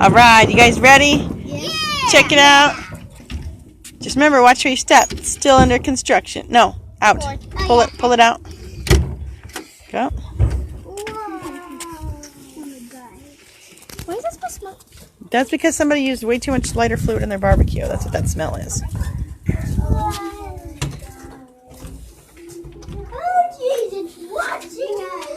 Alright, you guys ready? Yeah. Check it out. Just remember, watch where you step. It's still under construction. No, out. Pull it out. Go. Why is that supposed to smell? That's because somebody used way too much lighter fluid in their barbecue. That's what that smell is. Oh, Jesus, it's watching us.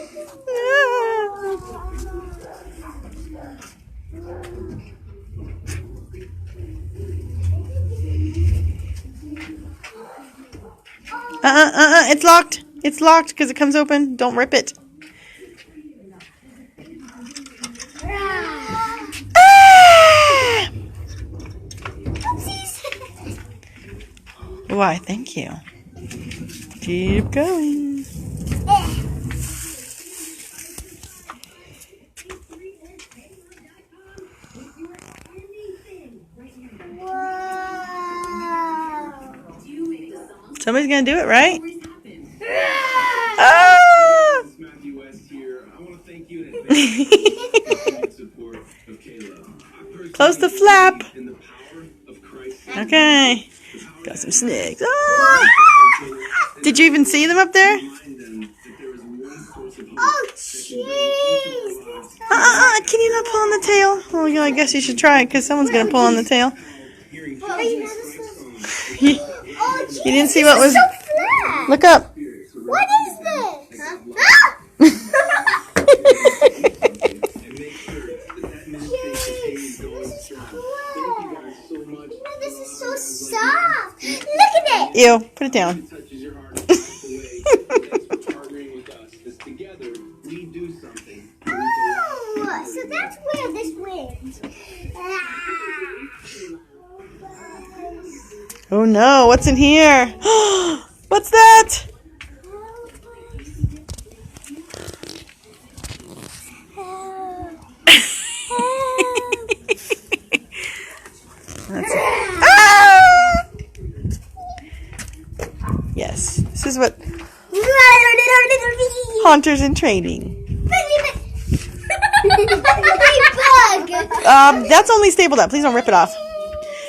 It's locked. It's locked because it comes open. Don't rip it. Why, thank you. Keep going. Somebody's gonna do it, right? Ah! Close the flap. Okay. Got some snakes. Ah! Did you even see them up there? Oh, jeez. Can you not pull on the tail? Well, yeah, I guess you should try it because someone's going to pull on the tail. You didn't see what was... So flat. Look up. What is this? Huh? This is so soft. Look at it. Ew, put it down. Oh, so that's where this went. Oh no, what's in here? What's that? Yes, this is what haunters in training. That's only stapled up. Please don't rip it off.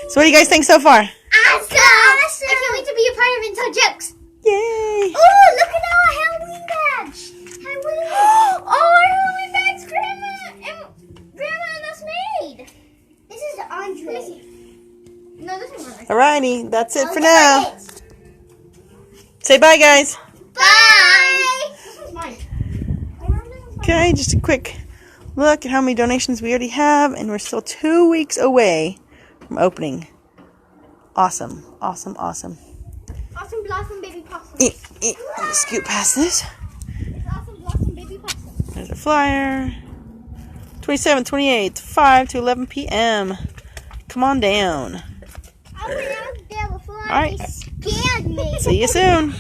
So what do you guys think so far? Awesome! I can't wait to be a part of Inside Jokes. Yay! Oh, look at our Halloween badge. Halloween. Oh, our Halloween badge, Grandma and us made. This is Andre. No, this is Andre. Alrighty, that's it for now. Say bye, guys. Bye. This one's mine. Okay, just a quick look at how many donations we already have, and we're still 2 weeks away from opening. Awesome, awesome, awesome. Awesome blossom baby possum. Let me scoot past this. Awesome blossom baby possum. There's a flyer. 27, 28, 5 to 11 p.m. Come on down. I went out there before. All right. It scared me. See you soon.